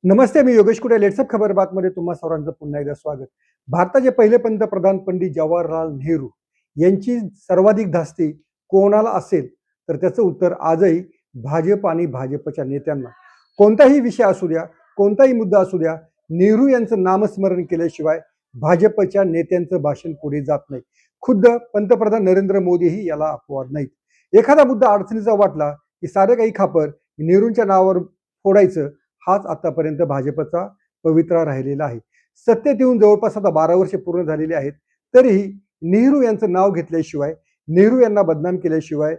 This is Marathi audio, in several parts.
नमस्ते, मी योगेश कुटे. लेट्सअप खबर बातमध्ये तुम्हा सर्वांचं पुन्हा एकदा स्वागत. भारताचे पहिले पंतप्रधान पंडित जवाहरलाल नेहरू यांची सर्वाधिक धास्ती कोणाला असेल तर त्याचं उत्तर आजही भाजप आणि भाजपच्या नेत्यांना. कोणताही विषय असू द्या, कोणताही मुद्दा असू द्या, नेहरू यांचं नामस्मरण केल्याशिवाय भाजपच्या नेत्यांचं भाषण पुढे जात नाही. खुद्द पंतप्रधान नरेंद्र मोदीही याला अपवाद नाहीत. एखादा मुद्दा अडचणीचा वाटला की सारे काही खापर नेहरूंच्या नावावर फोडायचं, हाच आतापर्यंत भाजपचा पवित्रा राहिलेला आहे. सत्तेत येऊन जवळपास आता 12 वर्षे पूर्ण झालेली आहेत. तरीही नेहरू यांचं नाव घेतल्याशिवाय, नेहरू यांना बदनाम केल्याशिवाय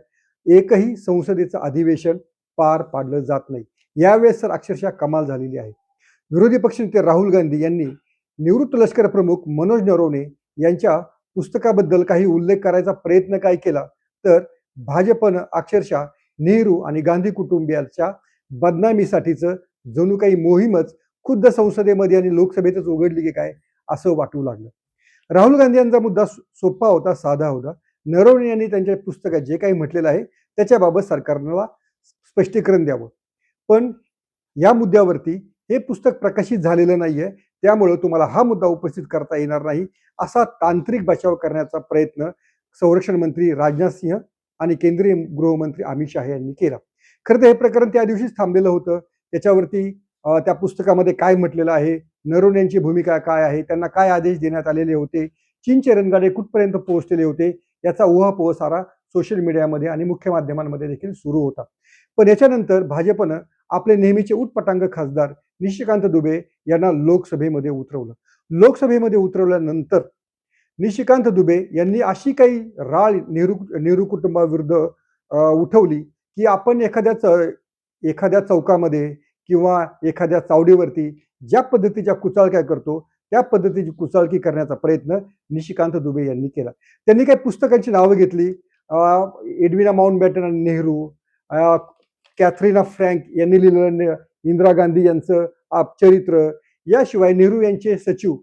एकही संसदेचं अधिवेशन पार पाडलं जात नाही. यावेळेस तर अक्षरशः कमाल झालेली आहे. विरोधी पक्षनेते राहुल गांधी यांनी निवृत्त लष्कर प्रमुख मनोज नरवणे यांच्या पुस्तकाबद्दल काही उल्लेख करायचा प्रयत्न काय केला, तर भाजपनं अक्षरशः नेहरू आणि गांधी कुटुंबियांच्या बदनामीसाठीचं जणू काही मोहीमच खुद्द संसदेमध्ये आणि लोकसभेतच उघडली की काय असं वाटू लागलं. राहुल गांधी यांचा मुद्दा सोपा होता, साधा होता. नरवणे यांनी त्यांच्या पुस्तकात जे काही म्हटलेलं आहे त्याच्याबाबत सरकारला स्पष्टीकरण द्यावं. पण या मुद्द्यावरती हे पुस्तक प्रकाशित झालेलं नाहीये, त्यामुळे तुम्हाला हा मुद्दा उपस्थित करता येणार नाही, असा तांत्रिक बचाव करण्याचा प्रयत्न संरक्षण मंत्री राजनाथ सिंह आणि केंद्रीय गृहमंत्री अमित शहा यांनी केला. खरं तर हे प्रकरण त्या दिवशीच थांबलेलं होतं. त्याच्यावरती त्या पुस्तकामध्ये काय म्हटलेलं आहे, नरवणे यांची भूमिका काय आहे, त्यांना काय आदेश देण्यात आलेले होते, चीनचे रणगाडे कुठपर्यंत पोहोचलेले होते, याचा उहापोह सारा सोशल मीडियामध्ये आणि मुख्य माध्यमांमध्ये देखील सुरू होता. पण याच्यानंतर भाजपनं आपले नेहमीचे उटपटांग खासदार निशिकांत दुबे यांना लोकसभेमध्ये उतरवलं. लोकसभेमध्ये उतरवल्यानंतर निशिकांत दुबे यांनी अशी काही राळ नेहरू कुटुंबाविरुद्ध उठवली की आपण एखाद्या चौकामध्ये किंवा एखाद्या चावडीवरती ज्या पद्धतीच्या कुचाळक्या करतो त्या पद्धतीची कुचाळकी करण्याचा प्रयत्न निशिकांत दुबे यांनी केला. त्यांनी काही पुस्तकांची नावं घेतली. एडविना माउंटबॅटन आणि नेहरू, कॅथरीना फ्रँक यांनी लिहिलेलं इंदिरा गांधी यांचं चरित्र, याशिवाय नेहरू यांचे सचिव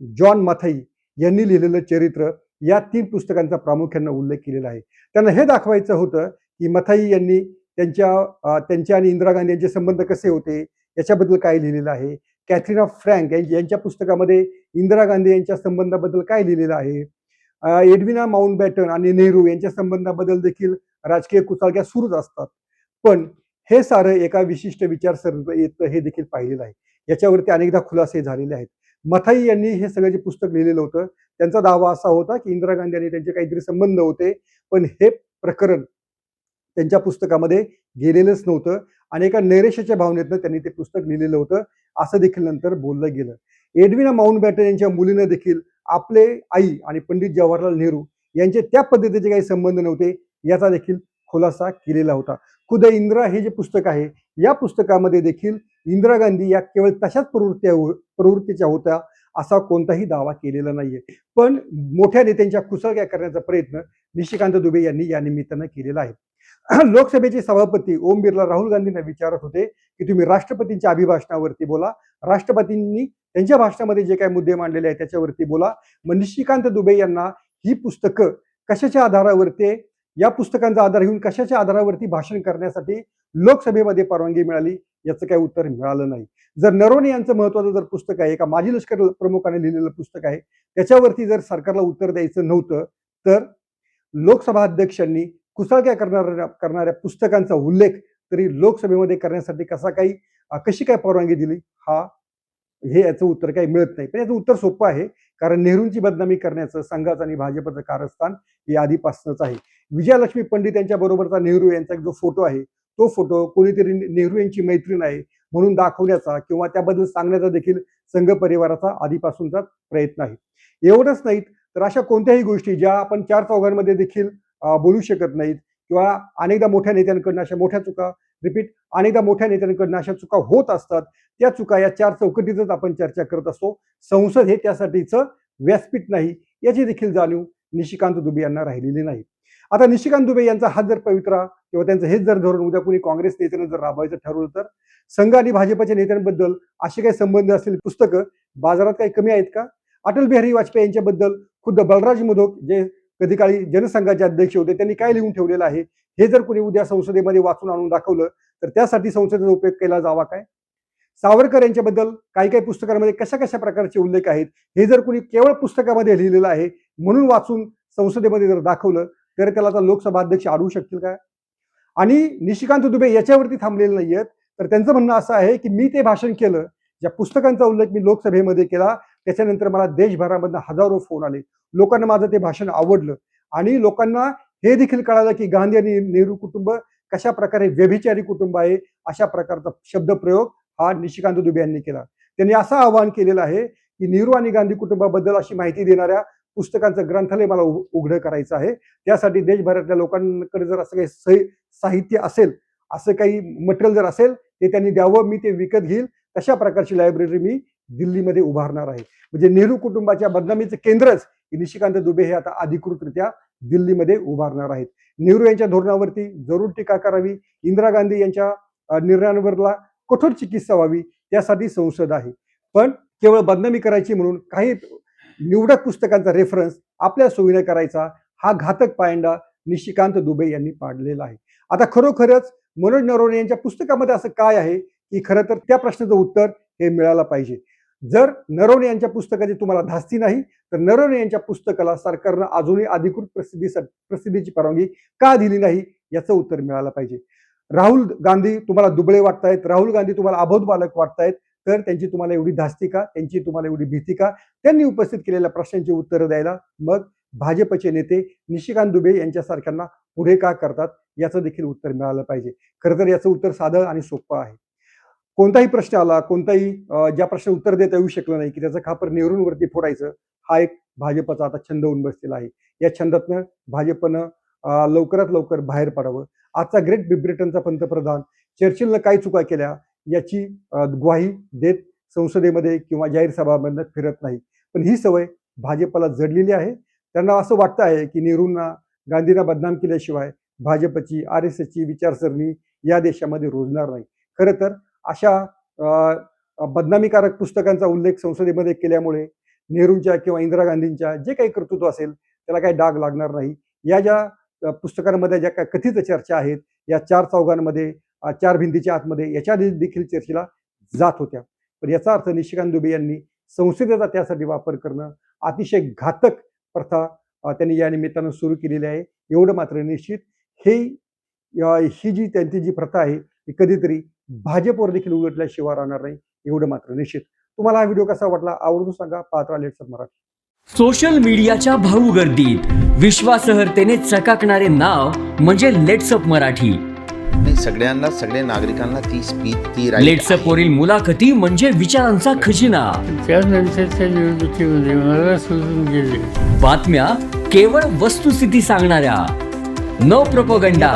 जॉन मथाई यांनी लिहिलेलं चरित्र, या 3 पुस्तकांचा प्रामुख्याने उल्लेख केलेला आहे. त्यांना हे दाखवायचं होतं की मथाई यांनी त्यांच्या आणि इंदिरा गांधी यांचे संबंध कसे होते याच्याबद्दल काय लिहिलेलं आहे. कॅथरीना फ्रँक यांच्या पुस्तकामध्ये इंदिरा गांधी यांच्या संबंधाबद्दल काय लिहिलेलं आहे. एडविना माउंटबॅटन आणि नेहरू यांच्या संबंधाबद्दल देखील राजकीय कुचाळक्या सुरूच असतात. पण हे सारं एका विशिष्ट विचारसरणीत येतं हे देखील पाहिलेलं आहे. याच्यावरती अनेकदा खुलासे झालेले आहेत. मथाई यांनी हे सगळं जे पुस्तक लिहिलेलं होतं, त्यांचा दावा असा होता की इंदिरा गांधी आणि त्यांचे काहीतरी संबंध होते, पण हे प्रकरण त्यांच्या पुस्तकामध्ये गेलेलंच नव्हतं आणि एका नैराश्याच्या भावनेतनं त्यांनी ते पुस्तक लिहिलेलं होतं, असं देखील नंतर बोललं गेलं. एडविना माउंटबॅटन यांच्या मुलीनं देखील आपले आई आणि पंडित जवाहरलाल नेहरू यांचे त्या पद्धतीचे काही संबंध नव्हते याचा देखील खुलासा केलेला होता. खुद्द इंदिरा हे जे पुस्तक आहे, या पुस्तकामध्ये देखील इंदिरा गांधी या केवळ तशाच प्रवृत्तीच्या होत्या असा कोणताही दावा केलेला नाहीये. पण मोठ्या नेत्यांच्या कुचळक्या करण्याचा प्रयत्न निशिकांत दुबे यांनी या निमित्तानं केलेला आहे. लोकसभेचे सभापती ओम बिर्ला राहुल गांधींना विचारत होते की तुम्ही राष्ट्रपतींच्या अभिभाषणावरती बोला, राष्ट्रपतींनी त्यांच्या भाषणामध्ये जे काही मुद्दे मांडलेले आहेत त्याच्यावरती बोला. मग निशिकांत दुबे यांना ही पुस्तकं कशाच्या आधारावरती, या पुस्तकांचा आधार घेऊन कशाच्या आधारावरती भाषण करण्यासाठी लोकसभेमध्ये परवानगी मिळाली, याचं काही उत्तर मिळालं नाही. जर नरवणे यांचं महत्वाचं जर पुस्तक आहे, एका माजी लष्कर प्रमुखाने लिहिलेलं पुस्तक आहे, त्याच्यावरती जर सरकारला उत्तर द्यायचं नव्हतं, तर लोकसभा अध्यक्षांनी कुचळक्या करणाऱ्या पुस्तकांचा उल्लेख तरी लोकसभेमध्ये करण्यासाठी कशी काय परवानगी दिली, हे याचं उत्तर काही मिळत नाही. पण याचं उत्तर सोपं आहे, कारण नेहरूंची बदनामी करण्याचं संघाचं आणि भाजपचं कारस्थान हे आधीपासूनच आहे. विजयालक्ष्मी पंडित यांच्या बरोबरचा नेहरू यांचा जो फोटो आहे, तो फोटो कोणीतरी नेहरू यांची मैत्रीण आहे म्हणून दाखवण्याचा किंवा त्याबद्दल सांगण्याचा देखील संघ परिवाराचा आधीपासूनचा प्रयत्न आहे. एवढंच नाहीत तर अशा कोणत्याही गोष्टी ज्या आपण 4 चौघांमध्ये देखील बोलू शकत नाहीत किंवा अनेकदा मोठ्या नेत्यांकडनं अशा मोठ्या चुका अनेकदा मोठ्या नेत्यांकडनं अशा चुका होत असतात, त्या चुका या 4 चौकटीतच आपण चर्चा करत असतो. संसद हे त्यासाठीचं व्यासपीठ नाही, याची देखील जाणीव निशिकांत दुबे यांना राहिलेली नाही. आता निशिकांत दुबे यांचा हा जर पवित्रा किंवा त्यांचं हेच जर धोरण उद्या कोणी काँग्रेस नेत्यानं जर राबवायचं ठरवलं, तर संघ आणि भाजपच्या नेत्यांबद्दल असे काही संबंध असलेली पुस्तकं बाजारात काही कमी आहेत का? अटल बिहारी वाजपेयी यांच्याबद्दल खुद्द बलराज मुधोक जे कधी काळी जनसंघाचे अध्यक्ष होते, त्यांनी काय लिहून ठेवलेलं आहे हे जर कोणी उद्या संसदेमध्ये वाचून आणून दाखवलं, तर त्यासाठी संसदेचा उपयोग केला जावा काय? सावरकर यांच्याबद्दल काही काही पुस्तकांमध्ये कशा कशा प्रकारचे उल्लेख आहेत हे जर कोणी केवळ पुस्तकामध्ये लिहिलेलं आहे म्हणून वाचून संसदेमध्ये जर दाखवलं तर त्याला आता लोकसभा अध्यक्ष अडवू शकतील काय? आणि निशिकांत दुबे याच्यावरती थांबलेले नाहीयेत, तर त्यांचं म्हणणं असं आहे की मी ते भाषण केलं, ज्या पुस्तकांचा उल्लेख मी लोकसभेमध्ये केला त्याच्यानंतर मला देशभरामधनं हजारो फोन आले, लोकांना माझं ते भाषण आवडलं आणि लोकांना हे देखील कळालं की गांधी आणि नेहरू कुटुंब कशा प्रकारे व्यभिचारी कुटुंब आहे, अशा प्रकारचा शब्दप्रयोग हा निशिकांत दुबे यांनी केला. त्यांनी असं आवाहन केलेलं आहे की नेहरू आणि गांधी कुटुंबाबद्दल अशी माहिती देणाऱ्या पुस्तकांचं ग्रंथालय मला उघडं करायचं आहे. त्यासाठी देशभरातल्या लोकांकडे जर असं काही साहित्य असेल, असं काही मटेरियल जर असेल ते त्यांनी द्यावं, मी ते विकत घेईल. तशा प्रकारची लायब्ररी मी दिल्लीमध्ये उभारणार आहे. म्हणजे नेहरू कुटुंबाच्या बदनामीचं केंद्रच निशिकांत दुबे हे आता अधिकृतरित्या दिल्लीमध्ये उभारणार आहेत. नेहरू यांच्या धोरणावरती जरूर टीका करावी, इंदिरा गांधी यांच्या निर्णयांवरला कठोर चिकित्सा व्हावी, त्यासाठी संसद आहे. पण केवळ बदनामी करायची म्हणून काही निवडक पुस्तकांचा रेफरन्स आपल्या सोयीने करायचा हा घातक पायंडा निशिकांत दुबे यांनी पाडलेला आहे. आता खरोखरच मनोज नरवणे यांच्या पुस्तकामध्ये असं काय आहे की खरं तर त्या प्रश्नाचं उत्तर हे मिळालं पाहिजे. जर नरवणे यांच्या पुस्तकाची तुम्हाला धास्ती नाही तर नरवणे यांच्या पुस्तकाला सरकारनं अजूनही अधिकृत प्रसिद्धीची परवानगी का दिली नाही याचं उत्तर मिळालं पाहिजे. राहुल गांधी तुम्हाला दुबळे वाटतायत, राहुल गांधी तुम्हाला अबोध बालक वाटतायत, तर त्यांची तुम्हाला एवढी धास्ती का, त्यांची तुम्हाला एवढी भीती का? त्यांनी उपस्थित केलेल्या प्रश्नांची उत्तरं द्यायला मग भाजपचे नेते निशिकांत दुबे यांच्यासारख्यांना पुढे का करतात याचं देखील उत्तर मिळालं पाहिजे. खरं तर याचं उत्तर साधं आणि सोपं आहे. कोणताही प्रश्न आला, कोणताही ज्या प्रश्न उत्तर देता येऊ शकलं नाही की त्याचं खापर नेहरूंवरती फोडायचं, हा एक भाजपचा आता छंद होऊन बसलेला आहे. या छंदातनं भाजपनं लवकरात लवकर बाहेर पडावं. आजचा ग्रेट ब्रिटनचा पंतप्रधान चर्चिलनं काय चुका केल्या याची ग्वाही देत संसदेमध्ये किंवा जाहीर सभांमध्ये फिरत नाही. पण ही सवय भाजपला जडलेली आहे. त्यांना असं वाटतं आहे की नेहरूंना, गांधींना बदनाम केल्याशिवाय भाजपची, RSSची विचारसरणी या देशामध्ये रुजणार नाही. खरं तर अशा बदनामीकारक पुस्तकांचा उल्लेख संसदेमध्ये केल्यामुळे नेहरूंच्या किंवा इंदिरा गांधींच्या जे काही कर्तृत्व असेल त्याला काही डाग लागणार नाही. या ज्या पुस्तकांमध्ये ज्या काही कथित चर्चा आहेत या चार चौघांमध्ये, चार भिंतीच्या आतमध्ये याच्या देखील चर्चेला जात होत्या. पण याचा अर्थ निशिकांत दुबे यांनी संसदेचा त्यासाठी वापर करणं अतिशय घातक प्रथा त्यांनी या निमित्तानं सुरू केलेली आहे. एवढं मात्र निश्चित ही जी त्यांची जी प्रथा आहे ती कधीतरी भाजपवर देखील उलटल्याशिवाय राहणार नाही, एवढं मात्र निश्चित. तुम्हाला हा व्हिडिओ कसा वाटला आवर्जून सांगा. पाहत राहा लेट्स मराठी. सोशल मीडियाच्या भाऊ गर्दीत विश्वासार्हतेने चकाकणारे नाव म्हणजे लेट्सअप मराठी. सगळ्यांना, सगळ्या नागरिकांना ती स्पीच, ती लेट्सअप वरील मुलाखती म्हणजे विचारांचा खजिना. त्यानंतरच्या निवडणुकीमध्ये मला सोडून गेले. बातम्या केवळ वस्तुस्थिती सांगणाऱ्या, न प्रोपगंडा,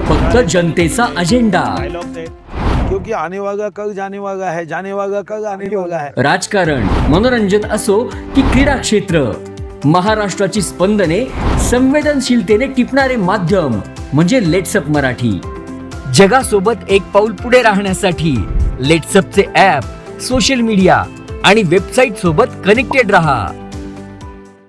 फक्त जनतेचा अजेंडा. क्योंकि आने वाला कल जाने वाला है, जाने वाला कल आने वाला है. राजकारण, मनोरंजन असो की क्रीडा क्षेत्र, महाराष्ट्राची स्पंदने संवेदनशीलतेने टिपणारे माध्यम म्हणजे लेट्सअप मराठी. जगासोबत एक पाऊल पुढे राहण्यासाठी लेट्सअपचे ॲप, सोशल मीडिया आणि वेबसाईट सोबत कनेक्टेड रहा.